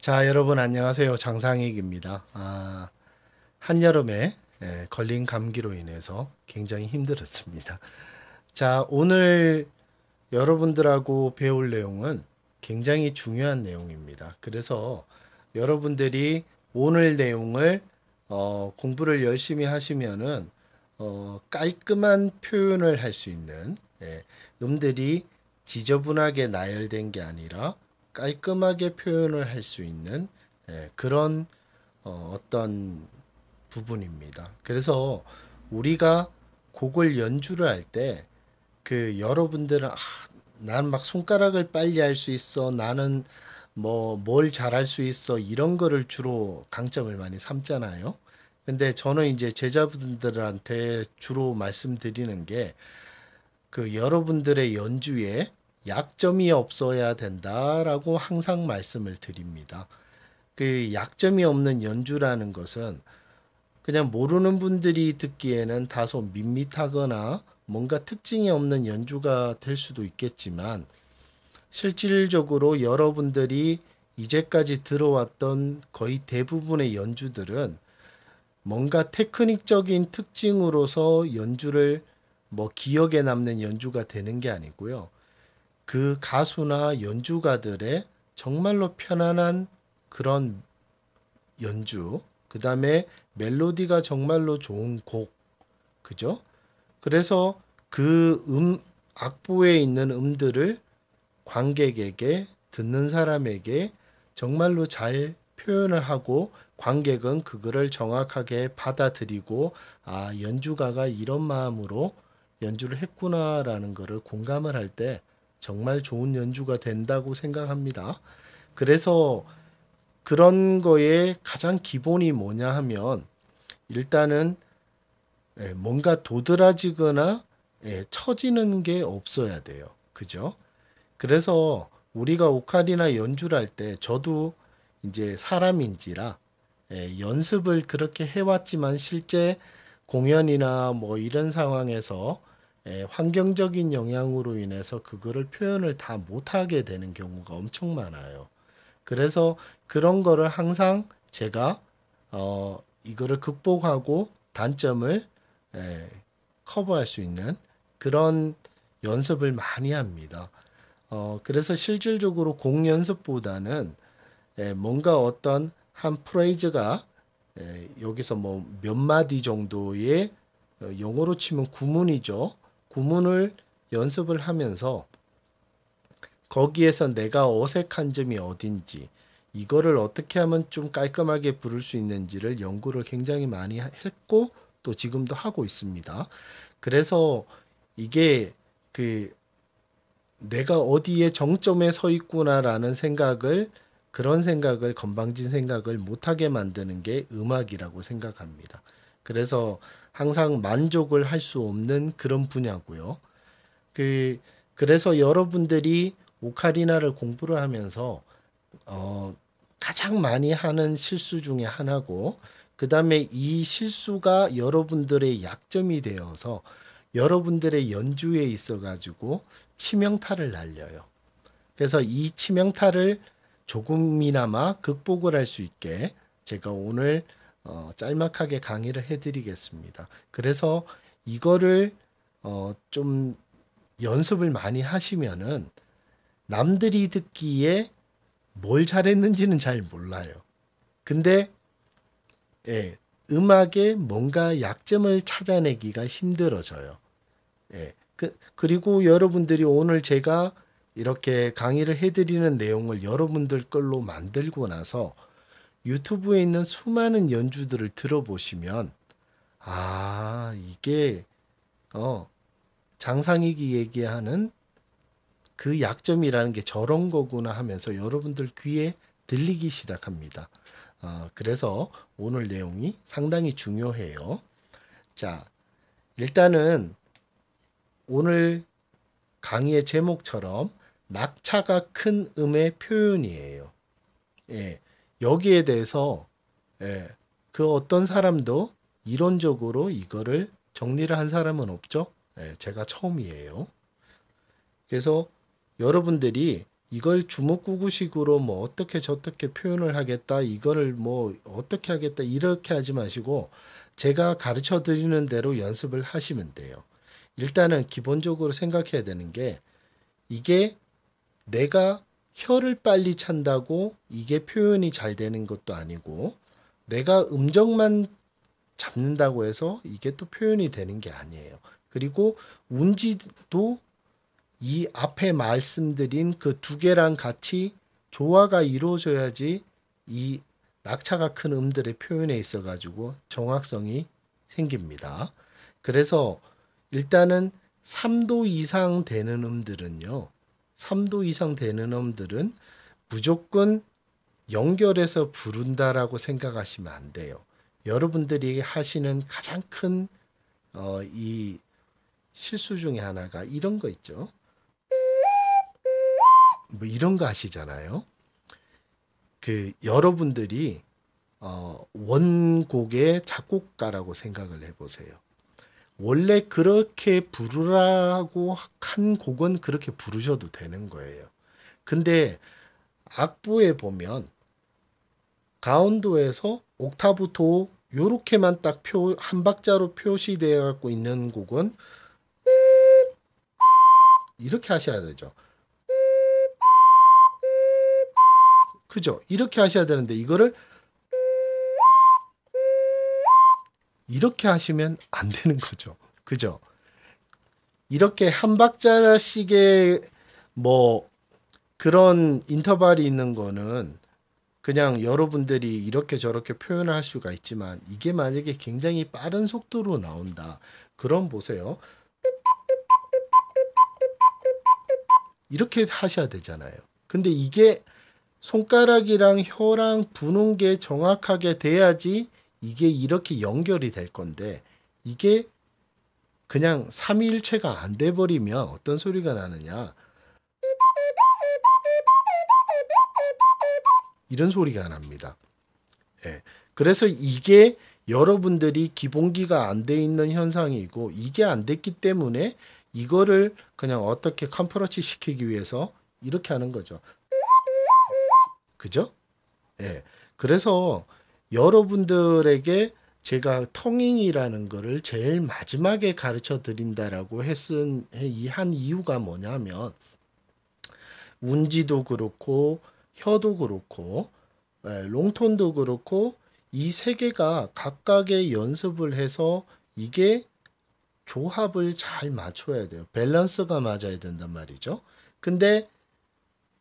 자, 여러분 안녕하세요. 장상익입니다. 한여름에 걸린 감기로 인해서 굉장히 힘들었습니다. 자, 오늘 여러분들하고 배울 내용은 굉장히 중요한 내용입니다. 그래서 여러분들이 오늘 내용을 공부를 열심히 하시면은 깔끔한 표현을 할 수 있는 음들이 지저분하게 나열된 게 아니라 깔끔하게 표현을 할 수 있는 그런 어떤 부분입니다. 그래서 우리가 곡을 연주를 할 때 그 여러분들은 난 막 손가락을 빨리 할 수 있어. 나는 뭐 뭘 잘할 수 있어. 이런 거를 주로 강점을 많이 삼잖아요. 근데 저는 이제 제자분들한테 주로 말씀드리는 게 그 여러분들의 연주에 약점이 없어야 된다라고 항상 말씀을 드립니다. 그 약점이 없는 연주라는 것은 그냥 모르는 분들이 듣기에는 다소 밋밋하거나 뭔가 특징이 없는 연주가 될 수도 있겠지만 실질적으로 여러분들이 이제까지 들어왔던 거의 대부분의 연주들은 뭔가 테크닉적인 특징으로서 연주를 뭐 기억에 남는 연주가 되는 게 아니고요. 그 가수나 연주가들의 정말로 편안한 그런 연주, 그 다음에 멜로디가 정말로 좋은 곡, 그죠? 그래서 그 악보에 있는 음들을 관객에게, 듣는 사람에게 정말로 잘 표현을 하고 관객은 그거를 정확하게 받아들이고 연주가가 이런 마음으로 연주를 했구나라는 거를 공감을 할 때 정말 좋은 연주가 된다고 생각합니다. 그래서 그런 거에 가장 기본이 뭐냐 하면 일단은 뭔가 도드라지거나 처지는 게 없어야 돼요. 그죠? 그래서 우리가 오카리나 연주를 할 때 저도 이제 사람인지라 연습을 그렇게 해왔지만 실제 공연이나 뭐 이런 상황에서 환경적인 영향으로 인해서 그거를 표현을 다 못하게 되는 경우가 엄청 많아요. 그래서 그런 거를 항상 제가 이거를 극복하고 단점을 커버할 수 있는 그런 연습을 많이 합니다. 그래서 실질적으로 곡 연습보다는 뭔가 어떤 한 프레이즈가 여기서 뭐 몇 마디 정도의 영어로 치면 구문이죠. 구문을 연습을 하면서 거기에서 내가 어색한 점이 어딘지, 이거를 어떻게 하면 좀 깔끔하게 부를 수 있는지를 연구를 굉장히 많이 했고, 또 지금도 하고 있습니다. 그래서 이게 그 내가 어디에 정점에 서 있구나라는 생각을, 그런 생각을, 건방진 생각을 못하게 만드는 게 음악이라고 생각합니다. 그래서 항상 만족을 할 수 없는 그런 분야고요. 그 그래서 여러분들이 오카리나를 공부를 하면서 어, 가장 많이 하는 실수 중에 하나고, 그 다음에 이 실수가 여러분들의 약점이 되어서 여러분들의 연주에 있어 가지고 치명타를 날려요. 그래서 이 치명타를 조금이나마 극복을 할 수 있게 제가 오늘 짤막하게 강의를 해드리겠습니다. 그래서 이거를 좀 연습을 많이 하시면은 남들이 듣기에 뭘 잘했는지는 잘 몰라요. 근데 음악에 뭔가 약점을 찾아내기가 힘들어져요. 그리고 여러분들이 오늘 제가 이렇게 강의를 해드리는 내용을 여러분들 걸로 만들고 나서 유튜브에 있는 수많은 연주들을 들어보시면 이게 장상익이 얘기하는 그 약점이라는 게 저런 거구나 하면서 여러분들 귀에 들리기 시작합니다. 그래서 오늘 내용이 상당히 중요해요. 자, 일단은 오늘 강의의 제목처럼 낙차가 큰 음의 표현이에요. 여기에 대해서 그 어떤 사람도 이론적으로 이거를 정리를 한 사람은 없죠. 제가 처음이에요. 그래서 여러분들이 이걸 주먹구구식으로 뭐 어떻게 저떻게 표현을 하겠다, 이거를 뭐 어떻게 하겠다, 이렇게 하지 마시고 제가 가르쳐 드리는 대로 연습을 하시면 돼요. 일단은 기본적으로 생각해야 되는 게 이게 내가 혀를 빨리 찬다고 이게 표현이 잘 되는 것도 아니고 내가 음정만 잡는다고 해서 이게 또 표현이 되는 게 아니에요. 그리고 운지도 이 앞에 말씀드린 그 두 개랑 같이 조화가 이루어져야지 이 낙차가 큰 음들의 표현에 있어 가지고 정확성이 생깁니다. 그래서 일단은 3도 이상 되는 음들은요. 3도 이상 되는 음들은 무조건 연결해서 부른다라고 생각하시면 안 돼요. 여러분들이 하시는 가장 큰 이 실수 중에 하나가 이런 거 있죠. 뭐 이런 거 하시잖아요. 그 여러분들이 원곡의 작곡가라고 생각을 해보세요. 원래 그렇게 부르라고 한 곡은 그렇게 부르셔도 되는 거예요. 근데 악보에 보면 가운도에서 옥타브 도 요렇게만 딱 한 박자로 표시되어 갖고 있는 곡은 이렇게 하셔야 되죠. 그죠? 이렇게 하셔야 되는데 이거를 이렇게 하시면 안 되는 거죠. 그죠? 이렇게 한 박자씩의 뭐 그런 인터벌이 있는 거는 그냥 여러분들이 이렇게 저렇게 표현할 수가 있지만 이게 만약에 굉장히 빠른 속도로 나온다. 그럼 보세요. 이렇게 하셔야 되잖아요. 근데 이게 손가락이랑 혀랑 부는 게 정확하게 돼야지 이게 이렇게 연결이 될 건데 이게 그냥 삼위일체가 안 돼 버리면 어떤 소리가 나느냐? 이런 소리가 납니다. 예. 그래서 이게 여러분들이 기본기가 안 돼 있는 현상이고 이게 안 됐기 때문에 이거를 그냥 어떻게 컨프러치 시키기 위해서 이렇게 하는 거죠. 그죠? 예. 그래서 여러분들에게 제가 텅잉이라는 거를 제일 마지막에 가르쳐 드린다라고 했은 이 한 이유가 뭐냐면 운지도 그렇고 혀도 그렇고 롱톤도 그렇고 이 세 개가 각각의 연습을 해서 이게 조합을 잘 맞춰야 돼요. 밸런스가 맞아야 된단 말이죠. 근데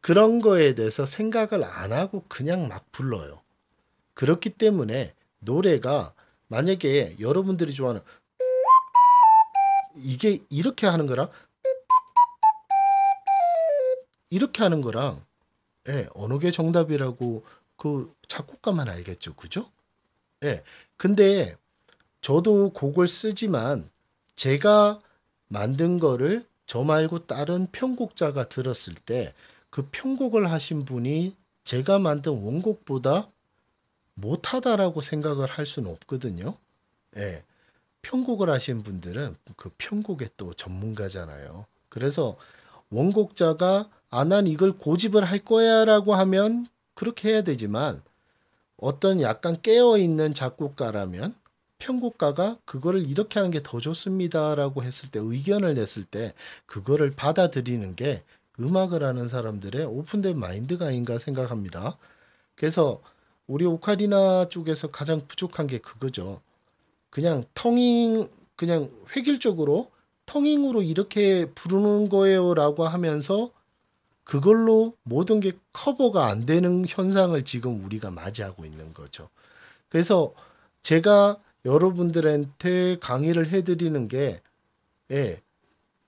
그런 거에 대해서 생각을 안 하고 그냥 막 불러요. 그렇기 때문에 노래가 만약에 여러분들이 좋아하는 이게 이렇게 하는 거랑 이렇게 하는 거랑 예, 어느 게 정답이라고 그 작곡가만 알겠죠. 그죠? 예. 근데 저도 곡을 쓰지만 제가 만든 거를 저 말고 다른 편곡자가 들었을 때 그 편곡을 하신 분이 제가 만든 원곡보다 못하다라고 생각을 할 수는 없거든요. 예. 편곡을 하신 분들은 그 편곡의 또 전문가잖아요. 그래서 원곡자가 난 이걸 고집을 할 거야라고 하면 그렇게 해야 되지만 어떤 약간 깨어 있는 작곡가라면 편곡가가 그거를 이렇게 하는 게 더 좋습니다라고 했을 때 의견을 냈을 때 그거를 받아들이는 게 음악을 하는 사람들의 오픈된 마인드가 아닌가 생각합니다. 그래서 우리 오카리나 쪽에서 가장 부족한 게 그거죠. 그냥 그냥 획일적으로 텅잉으로 이렇게 부르는 거예요라고 하면서 그걸로 모든 게 커버가 안 되는 현상을 지금 우리가 맞이하고 있는 거죠. 그래서 제가 여러분들한테 강의를 해드리는 게, 예,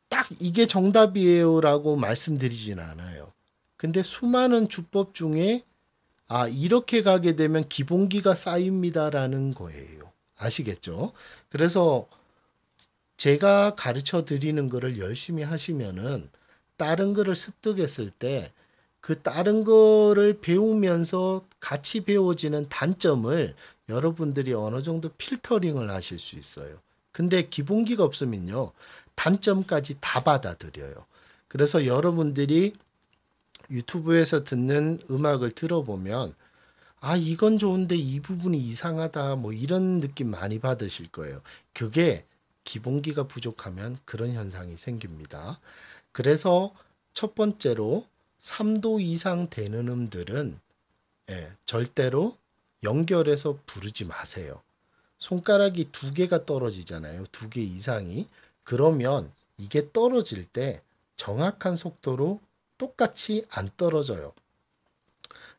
딱 이게 정답이에요라고 말씀드리진 않아요. 근데 수많은 주법 중에, 이렇게 가게 되면 기본기가 쌓입니다라는 거예요. 아시겠죠? 그래서 제가 가르쳐 드리는 거를 열심히 하시면은 다른 거를 습득했을 때 그 다른 거를 배우면서 같이 배워지는 단점을 여러분들이 어느 정도 필터링을 하실 수 있어요. 근데 기본기가 없으면요. 단점까지 다 받아들여요. 그래서 여러분들이 유튜브에서 듣는 음악을 들어보면 아, 이건 좋은데 이 부분이 이상하다. 뭐 이런 느낌 많이 받으실 거예요. 그게 기본기가 부족하면 그런 현상이 생깁니다. 그래서 첫 번째로 3도 이상 되는 음들은 절대로 연결해서 부르지 마세요. 손가락이 두 개가 떨어지잖아요. 두 개 이상이. 그러면 이게 떨어질 때 정확한 속도로 똑같이 안 떨어져요.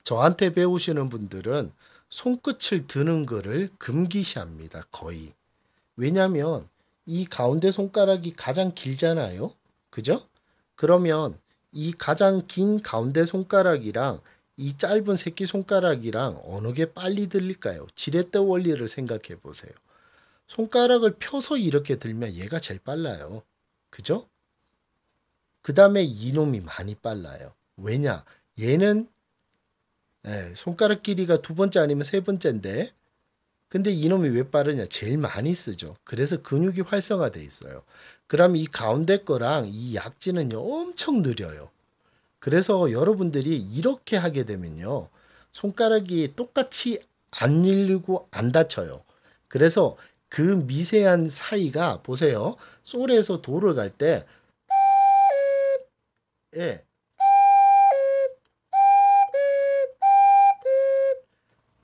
저한테 배우시는 분들은 손끝을 드는 거를 금기시합니다. 거의. 왜냐하면 이 가운데 손가락이 가장 길잖아요. 그죠? 그러면 이 가장 긴 가운데 손가락이랑 이 짧은 새끼 손가락이랑 어느 게 빨리 들릴까요? 지렛대 원리를 생각해 보세요. 손가락을 펴서 이렇게 들면 얘가 제일 빨라요. 그죠? 그 다음에 이놈이 많이 빨라요. 왜냐? 얘는 손가락 길이가 두 번째 아니면 세 번째인데 근데 이놈이 왜 빠르냐? 제일 많이 쓰죠. 그래서 근육이 활성화돼 있어요. 그럼 이 가운데 거랑 이 약지는요 엄청 느려요. 그래서 여러분들이 이렇게 하게 되면요 손가락이 똑같이 안 일고 안 다쳐요. 그래서 그 미세한 사이가 보세요. 솔에서 도를 갈 때 예,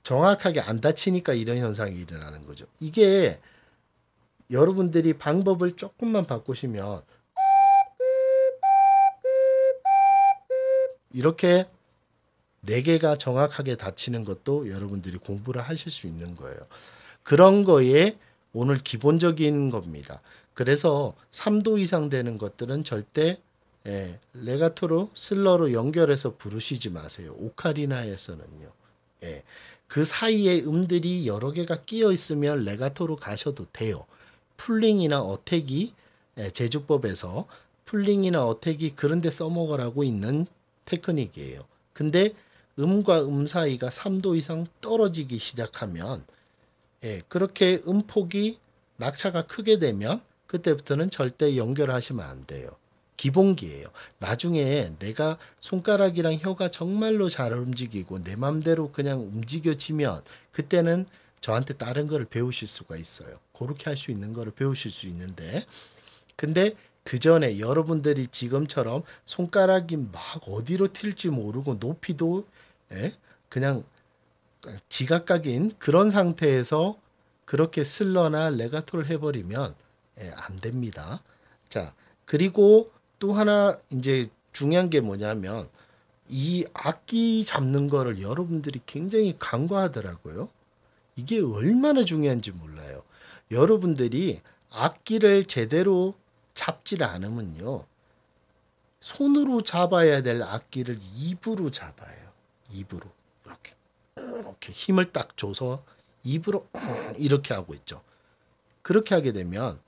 정확하게 안 다치니까 이런 현상이 일어나는 거죠. 이게 여러분들이 방법을 조금만 바꾸시면 이렇게 네 개가 정확하게 닫히는 것도 여러분들이 공부를 하실 수 있는 거예요. 그런 거에 오늘 기본적인 겁니다. 그래서 3도 이상 되는 것들은 절대 레가토로 슬러로 연결해서 부르시지 마세요. 오카리나에서는요. 그 사이에 음들이 여러 개가 끼어 있으면 레가토로 가셔도 돼요. 풀링이나 어택이 제주법에서 풀링이나 어택이 그런 데 써먹으라고 있는 테크닉이에요. 근데 음과 음 사이가 3도 이상 떨어지기 시작하면 그렇게 음폭이 낙차가 크게 되면 그때부터는 절대 연결하시면 안 돼요. 기본기예요. 나중에 내가 손가락이랑 혀가 정말로 잘 움직이고 내 맘대로 그냥 움직여지면 그때는 저한테 다른 거를 배우실 수가 있어요. 그렇게 할 수 있는 거를 배우실 수 있는데 근데 그 전에 여러분들이 지금처럼 손가락이 막 어디로 튈지 모르고 높이도 그냥 지각각인 그런 상태에서 그렇게 슬러나 레가토를 해버리면 안 됩니다. 자, 그리고 또 하나 이제 중요한 게 뭐냐면 이 악기 잡는 거를 여러분들이 굉장히 간과하더라고요. 이게 얼마나 중요한지 몰라요. 여러분들이 악기를 제대로 잡질 않으면요. 손으로 잡아야 될 악기를 입으로 잡아요. 입으로. 이렇게 힘을 딱 줘서 입으로 이렇게 하고 있죠. 그렇게 하게 되면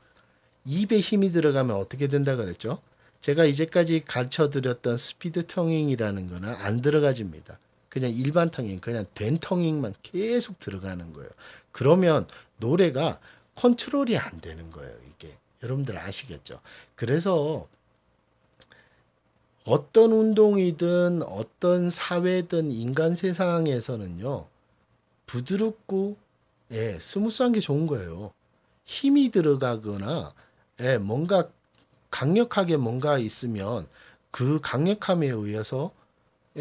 입에 힘이 들어가면 어떻게 된다 그랬죠? 제가 이제까지 가르쳐 드렸던 스피드 텅잉이라는 거는 안 들어가집니다. 그냥 일반 텅잉, 그냥 된 텅잉만 계속 들어가는 거예요. 그러면 노래가 컨트롤이 안 되는 거예요, 이게. 여러분들 아시겠죠? 그래서 어떤 운동이든 어떤 사회든 인간 세상에서는요. 부드럽고 스무스한 게 좋은 거예요. 힘이 들어가거나 뭔가 강력하게 뭔가 있으면 그 강력함에 의해서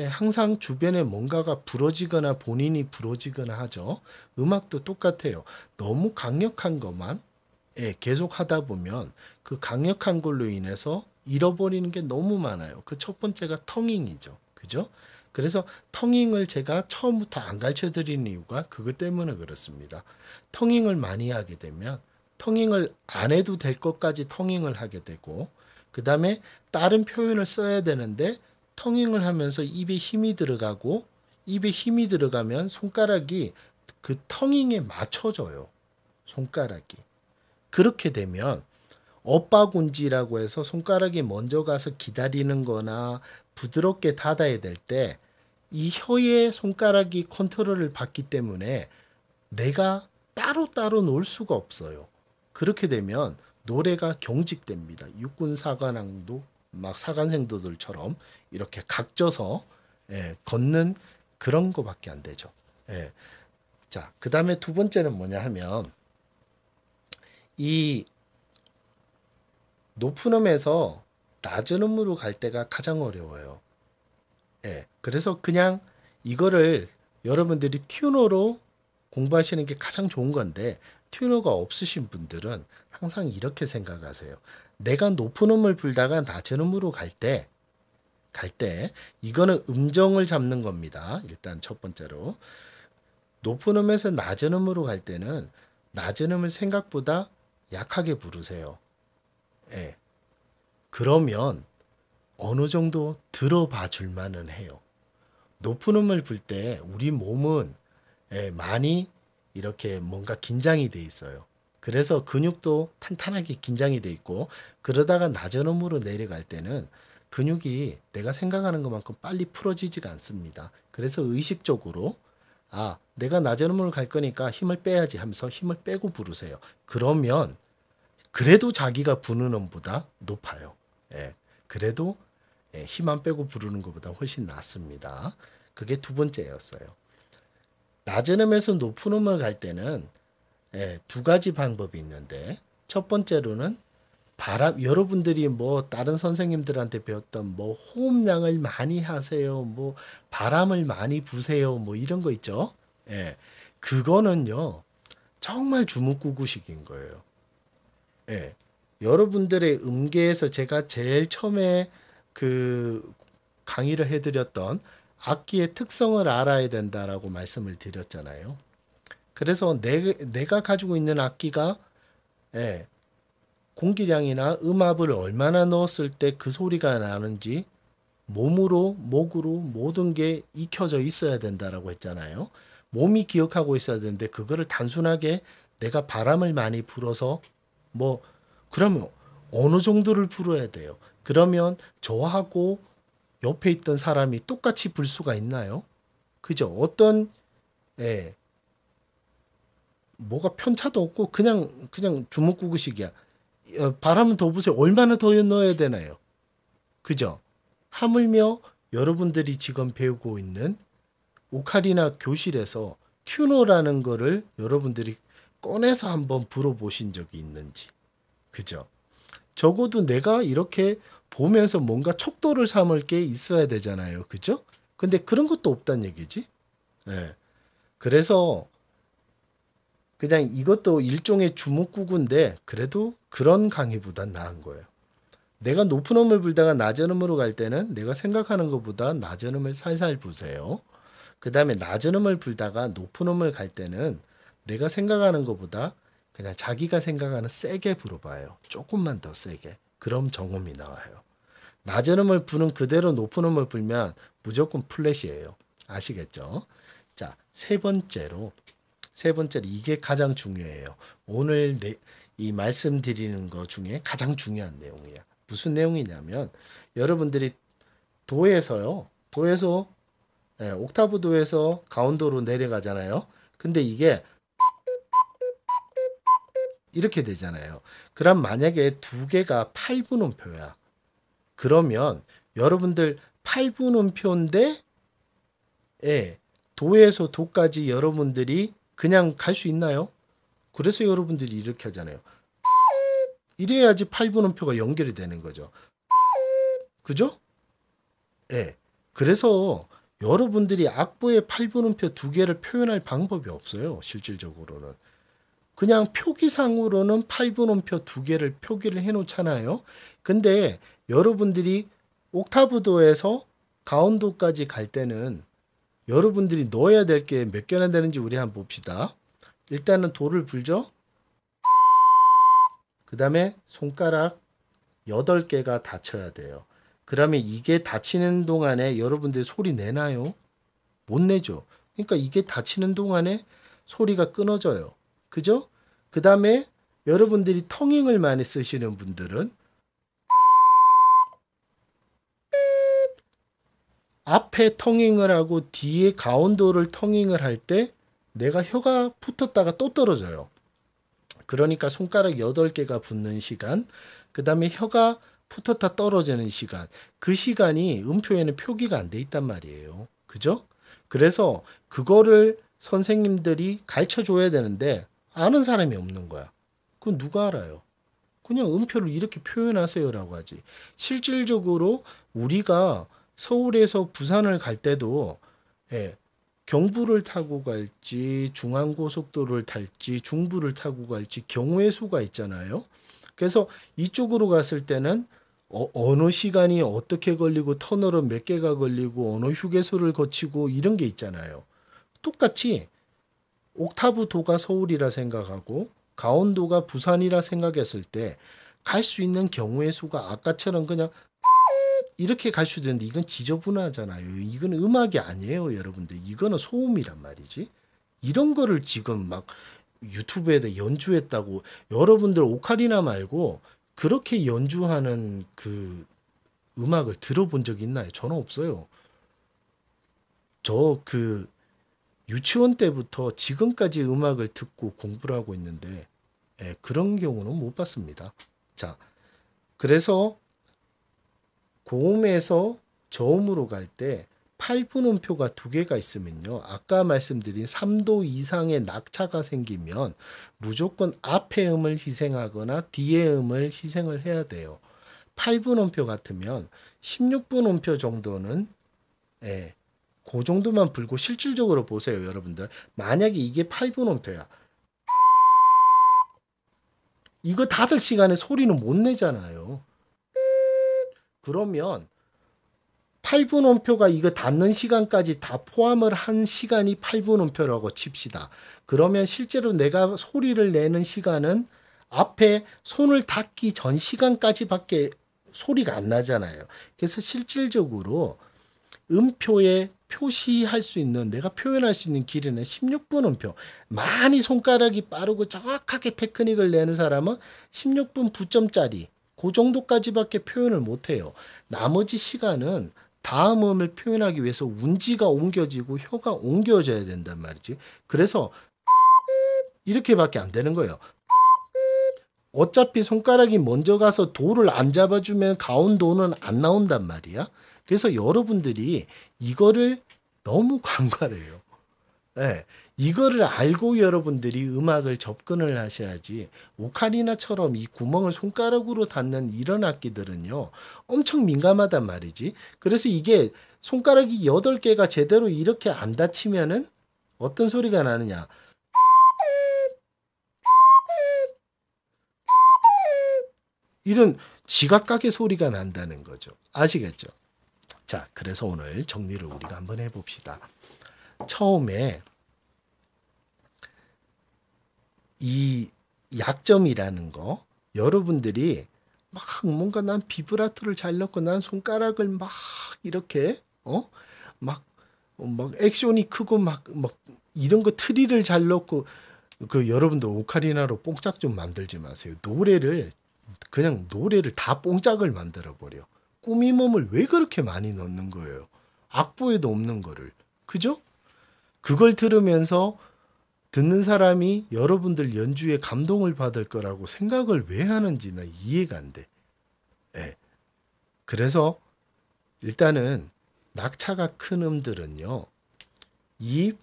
항상 주변에 뭔가가 부러지거나 본인이 부러지거나 하죠. 음악도 똑같아요. 너무 강력한 것만 계속 하다 보면 그 강력한 걸로 인해서 잃어버리는 게 너무 많아요. 그 첫 번째가 텅잉이죠. 그죠? 그래서 텅잉을 제가 처음부터 안 가르쳐 드리는 이유가 그것 때문에 그렇습니다. 텅잉을 많이 하게 되면 텅잉을 안 해도 될 것까지 텅잉을 하게 되고 그 다음에 다른 표현을 써야 되는데 텅잉을 하면서 입에 힘이 들어가고 입에 힘이 들어가면 손가락이 그 텅잉에 맞춰져요. 손가락이. 그렇게 되면 엇바군지라고 해서 손가락이 먼저 가서 기다리는 거나 부드럽게 닫아야 될 때 이 혀의 손가락이 컨트롤을 받기 때문에 내가 따로따로 놀 수가 없어요. 그렇게 되면 노래가 경직됩니다. 육군사관왕도 막 사관생도들처럼 이렇게 각져서 걷는 그런 거밖에 안 되죠. 자, 그 다음에 두 번째는 뭐냐 하면 이 높은 음에서 낮은 음으로 갈 때가 가장 어려워요. 그래서 그냥 이거를 여러분들이 튜너로 공부하시는 게 가장 좋은 건데 튜너가 없으신 분들은 항상 이렇게 생각하세요. 내가 높은 음을 불다가 낮은 음으로 갈 때 이거는 음정을 잡는 겁니다. 일단 첫 번째로 높은 음에서 낮은 음으로 갈 때는 낮은 음을 생각보다 약하게 부르세요. 그러면 어느 정도 들어봐 줄만은 해요. 높은 음을 불 때 우리 몸은 많이 이렇게 뭔가 긴장이 돼 있어요. 그래서 근육도 탄탄하게 긴장이 돼 있고 그러다가 낮은 음으로 내려갈 때는 근육이 내가 생각하는 것만큼 빨리 풀어지지가 않습니다. 그래서 의식적으로 내가 낮은 음으로 갈 거니까 힘을 빼야지 하면서 힘을 빼고 부르세요. 그러면 그래도 자기가 부는 음보다 높아요. 그래도 힘 안 빼고 부르는 것보다 훨씬 낫습니다. 그게 두 번째였어요. 낮은 음에서 높은 음을 갈 때는 두 가지 방법이 있는데 첫 번째로는 여러분들이 뭐 다른 선생님들한테 배웠던 뭐 호흡량을 많이 하세요, 뭐 바람을 많이 부세요, 뭐 이런 거 있죠. 그거는요 정말 주먹구구식인 거예요. 여러분들의 음계에서 제가 제일 처음에 그 강의를 해드렸던 악기의 특성을 알아야 된다라고 말씀을 드렸잖아요. 그래서 내가 가지고 있는 악기가 공기량이나 음압을 얼마나 넣었을 때 그 소리가 나는지 목으로 모든 게 익혀져 있어야 된다라고 했잖아요. 몸이 기억하고 있어야 되는데 그거를 단순하게 내가 바람을 많이 불어서 그러면 어느 정도를 불어야 돼요. 그러면 저하고 옆에 있던 사람이 똑같이 불 수가 있나요? 그죠? 어떤 뭐가 편차도 없고 그냥 주먹구구식이야. 바람은 더 부세요. 얼마나 더 넣어야 되나요? 그죠? 하물며 여러분들이 지금 배우고 있는 오카리나 교실에서 튜너라는 거를 여러분들이 꺼내서 한번 불어보신 적이 있는지. 그죠? 적어도 내가 이렇게 보면서 뭔가 척도를 삼을 게 있어야 되잖아요. 그죠? 근데 그런 것도 없단 얘기지. 그래서 그냥 이것도 일종의 주먹구구인데 그래도 그런 강의보단 나은 거예요. 내가 높은 음을 불다가 낮은 음으로 갈 때는 내가 생각하는 것보다 낮은 음을 살살 부세요. 그 다음에 낮은 음을 불다가 높은 음을 갈 때는 내가 생각하는 것보다 그냥 자기가 생각하는 세게 불어봐요. 조금만 더 세게. 그럼 정음이 나와요. 낮은 음을 부는 그대로 높은 음을 불면 무조건 플랫이에요. 아시겠죠? 자, 세 번째로 이게 가장 중요해요. 오늘 이 말씀드리는 것 중에 가장 중요한 내용이야. 무슨 내용이냐면 여러분들이 도에서 옥타브 도에서 가운데로 내려가잖아요. 근데 이게 이렇게 되잖아요. 그럼 만약에 두 개가 8분음표야. 그러면 여러분들 8분음표인데 도에서 도까지 여러분들이 그냥 갈 수 있나요? 그래서 여러분들이 이렇게 하잖아요. 이래야지 8분음표가 연결이 되는 거죠. 그죠? 그래서 여러분들이 악보의 8분음표 두 개를 표현할 방법이 없어요. 실질적으로는. 그냥 표기상으로는 8분음표 두 개를 표기를 해 놓잖아요. 근데 여러분들이 옥타브도에서 가운도까지 갈 때는 여러분들이 넣어야 될 게 몇 개나 되는지 우리 한번 봅시다. 일단은 도를 불죠. 그 다음에 손가락 8개가 닫혀야 돼요. 그러면 이게 닫히는 동안에 여러분들이 소리 내나요? 못 내죠. 그러니까 이게 닫히는 동안에 소리가 끊어져요. 그죠? 그 다음에 여러분들이 텅잉을 많이 쓰시는 분들은 앞에 텅잉을 하고 뒤에 가운도를 텅잉을 할 때 내가 혀가 붙었다가 또 떨어져요. 그러니까 손가락 8개가 붙는 시간, 그 다음에 혀가 붙었다 떨어지는 시간. 그 시간이 음표에는 표기가 안 돼 있단 말이에요. 그죠? 그래서 그거를 선생님들이 가르쳐 줘야 되는데 아는 사람이 없는 거야. 그건 누가 알아요? 그냥 음표를 이렇게 표현하세요라고 하지. 실질적으로 우리가 서울에서 부산을 갈 때도 예, 경부를 타고 갈지 중앙고속도로를 탈지 중부를 타고 갈지 경우의 수가 있잖아요. 그래서 이쪽으로 갔을 때는 어느 시간이 어떻게 걸리고 터널은 몇 개가 걸리고 어느 휴게소를 거치고 이런 게 있잖아요. 똑같이 옥타브 도가 서울이라 생각하고 강원도가 부산이라 생각했을 때 갈 수 있는 경우의 수가 아까처럼 그냥 이렇게 갈 수도 있는데 이건 지저분하잖아요. 이건 음악이 아니에요, 여러분들. 이거는 소음이란 말이지. 이런 거를 지금 막 유튜브에다 연주했다고 여러분들 오카리나 말고 그렇게 연주하는 그 음악을 들어본 적 있나요? 저는 없어요. 저 그 유치원 때부터 지금까지 음악을 듣고 공부를 하고 있는데 예, 그런 경우는 못 봤습니다. 자, 그래서 고음에서 저음으로 갈 때 8분음표가 두 개가 있으면요. 아까 말씀드린 3도 이상의 낙차가 생기면 무조건 앞의 음을 희생하거나 뒤의 음을 희생을 해야 돼요. 8분음표 같으면 16분음표 정도는 예, 그 정도만 불고 실질적으로 보세요, 여러분들. 만약에 이게 8분음표야. 이거 닫을 시간에 소리는 못 내잖아요. 그러면 8분음표가 이거 닫는 시간까지 다 포함을 한 시간이 8분음표라고 칩시다. 그러면 실제로 내가 소리를 내는 시간은 앞에 손을 닿기 전 시간까지밖에 소리가 안 나잖아요. 그래서 실질적으로 음표에 표시할 수 있는 내가 표현할 수 있는 길이는 16분음표. 많이 손가락이 빠르고 정확하게 테크닉을 내는 사람은 16분 9점짜리 그 정도까지밖에 표현을 못해요. 나머지 시간은 다음 음을 표현하기 위해서 운지가 옮겨지고 혀가 옮겨져야 된단 말이지. 그래서 이렇게밖에 안 되는 거예요. 어차피 손가락이 먼저 가서 도를 안 잡아주면 가운도는 안 나온단 말이야. 그래서 여러분들이 이거를 너무 간과해요. 네, 이거를 알고 여러분들이 음악을 접근을 하셔야지. 오카리나처럼 이 구멍을 손가락으로 닫는 이런 악기들은요 엄청 민감하단 말이지. 그래서 이게 손가락이 8개가 제대로 이렇게 안 닫히면은 어떤 소리가 나느냐, 이런 지각각의 소리가 난다는 거죠. 아시겠죠? 자, 그래서 오늘 정리를 우리가 한번 해봅시다. 처음에 이 약점이라는 거, 여러분들이 막 뭔가 난 비브라토를 잘 넣고 난 손가락을 막 이렇게 막 액션이 크고 막 이런 거 트리를 잘 넣고 그 여러분들 오카리나로 뽕짝 좀 만들지 마세요. 그냥 노래를 다 뽕짝을 만들어 버려. 꾸밈음을 왜 그렇게 많이 넣는 거예요? 악보에도 없는 거를. 그죠? 그걸 들으면서 듣는 사람이 여러분들 연주에 감동을 받을 거라고 생각을 왜 하는지 나 이해가 안 돼. 예. 그래서 일단은 낙차가 큰 음들은요. 입,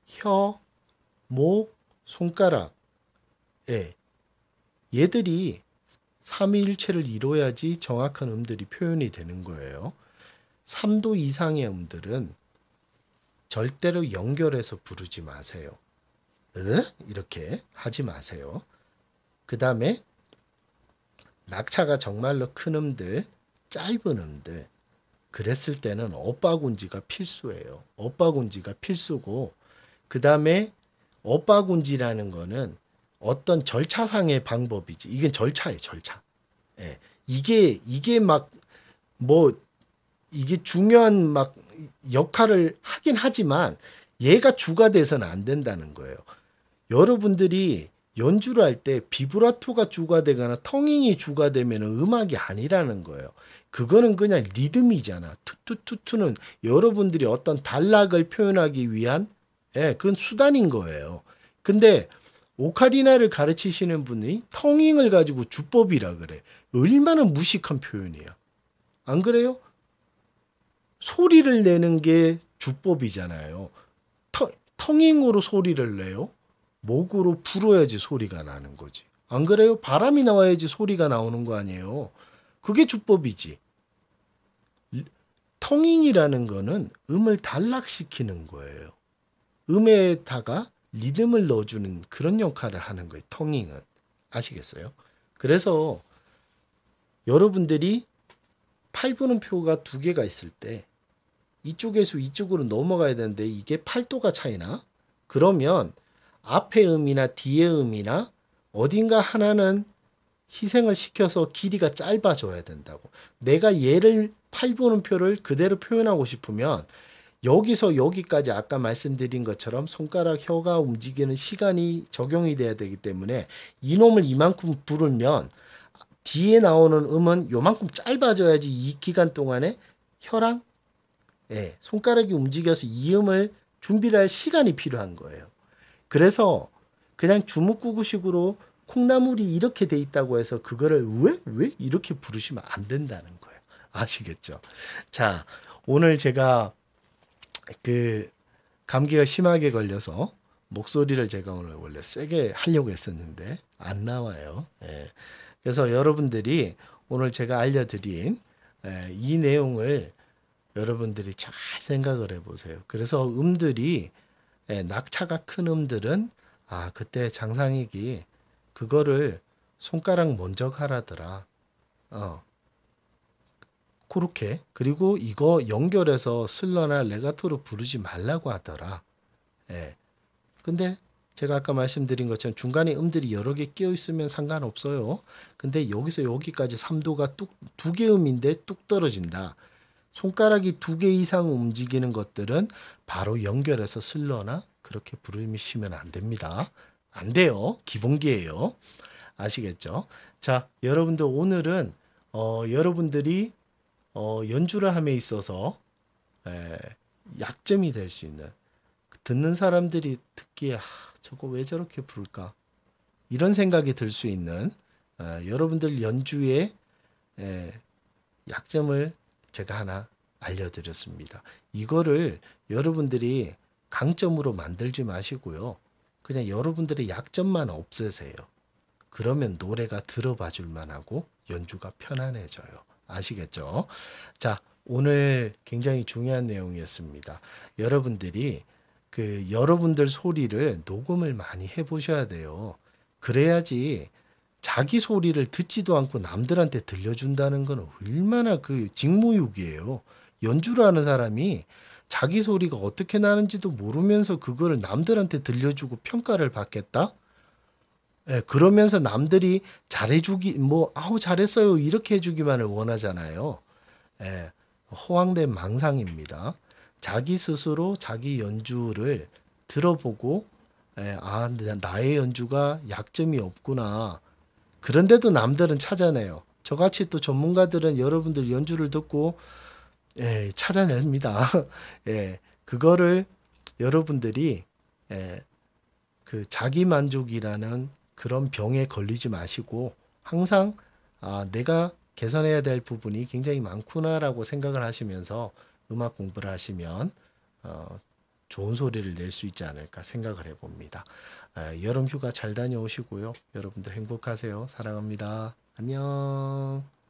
혀, 목, 손가락. 예. 얘들이 삼위일체를 이뤄야지 정확한 음들이 표현이 되는 거예요. 3도 이상의 음들은 절대로 연결해서 부르지 마세요. 이렇게 하지 마세요. 그 다음에 낙차가 정말로 큰 음들, 짧은 음들, 그랬을 때는 엇박운지가 필수예요. 엇박운지가 필수고, 그 다음에 엇박운지라는 거는 어떤 절차상의 방법이지. 이건 절차예요, 절차. 예. 이게 이게 중요한 막 역할을 하긴 하지만 얘가 주가 돼서는 안 된다는 거예요. 여러분들이 연주를 할 때 비브라토가 주가 되거나 텅잉이 주가 되면 음악이 아니라는 거예요. 그거는 그냥 리듬이잖아. 투투투투는 여러분들이 어떤 단락을 표현하기 위한 그건 수단인 거예요. 근데 오카리나를 가르치시는 분이 텅잉을 가지고 주법이라 그래. 얼마나 무식한 표현이야. 안 그래요? 소리를 내는 게 주법이잖아요. 텅잉으로 소리를 내요? 목으로 불어야지 소리가 나는 거지. 안 그래요? 바람이 나와야지 소리가 나오는 거 아니에요. 그게 주법이지. 텅잉이라는 거는 음을 단락시키는 거예요. 음에다가 리듬을 넣어주는 그런 역할을 하는 거예요. 텅잉은. 아시겠어요? 그래서 여러분들이 팔 부는 표가 두 개가 있을 때 이쪽에서 이쪽으로 넘어가야 되는데 이게 8도가 차이나? 그러면 앞의 음이나 뒤의 음이나 어딘가 하나는 희생을 시켜서 길이가 짧아져야 된다고. 내가 얘를 8분음표를 그대로 표현하고 싶으면 여기서 여기까지 아까 말씀드린 것처럼 손가락 혀가 움직이는 시간이 적용이 돼야 되기 때문에 이놈을 이만큼 부르면 뒤에 나오는 음은 요만큼 짧아져야지 이 기간 동안에 혀랑 손가락이 움직여서 이 음을 준비를 할 시간이 필요한 거예요. 그래서 그냥 주먹구구식으로 콩나물이 이렇게 돼 있다고 해서 그거를 왜 이렇게 부르시면 안 된다는 거예요. 아시겠죠? 자, 오늘 제가 그 감기가 심하게 걸려서 목소리를 제가 오늘 원래 세게 하려고 했었는데 안 나와요. 그래서 여러분들이 오늘 제가 알려드린 이 내용을 여러분들이 잘 생각을 해보세요. 그래서 음들이 낙차가 큰 음들은 그때 장상익이 그거를 손가락 먼저 가라더라. 그렇게. 그리고 이거 연결해서 슬러나 레가토로 부르지 말라고 하더라. 근데 제가 아까 말씀드린 것처럼 중간에 음들이 여러 개 끼어 있으면 상관없어요. 근데 여기서 여기까지 3도가 두 개 음인데 뚝 떨어진다. 손가락이 두 개 이상 움직이는 것들은 바로 연결해서 슬러나 그렇게 부르시면 안 됩니다. 안 돼요. 기본기예요. 아시겠죠? 자, 여러분들 오늘은 여러분들이 연주를 함에 있어서 약점이 될 수 있는 듣는 사람들이 듣기에 저거 왜 저렇게 부를까? 이런 생각이 들 수 있는 여러분들 연주의 약점을 제가 하나 알려드렸습니다. 이거를 여러분들이 강점으로 만들지 마시고요. 그냥 여러분들의 약점만 없애세요. 그러면 노래가 들어봐 줄 만하고 연주가 편안해져요. 아시겠죠? 자, 오늘 굉장히 중요한 내용이었습니다. 여러분들이 여러분들 소리를 녹음을 많이 해보셔야 돼요. 그래야지 자기 소리를 듣지도 않고 남들한테 들려준다는 건 얼마나 직무유기예요. 연주를 하는 사람이 자기 소리가 어떻게 나는지도 모르면서 그거를 남들한테 들려주고 평가를 받겠다? 그러면서 남들이 잘해주기, 잘했어요. 이렇게 해주기만을 원하잖아요. 허황된 망상입니다. 자기 스스로 자기 연주를 들어보고, 나의 연주가 약점이 없구나. 그런데도 남들은 찾아내요. 저같이 또 전문가들은 여러분들 연주를 듣고 찾아냅니다. 그거를 여러분들이 자기 만족이라는 그런 병에 걸리지 마시고 항상 내가 개선해야 될 부분이 굉장히 많구나라고 생각을 하시면서 음악 공부를 하시면 좋은 소리를 낼 수 있지 않을까 생각을 해봅니다. 여름 휴가 잘 다녀오시고요. 여러분들 행복하세요. 사랑합니다. 안녕.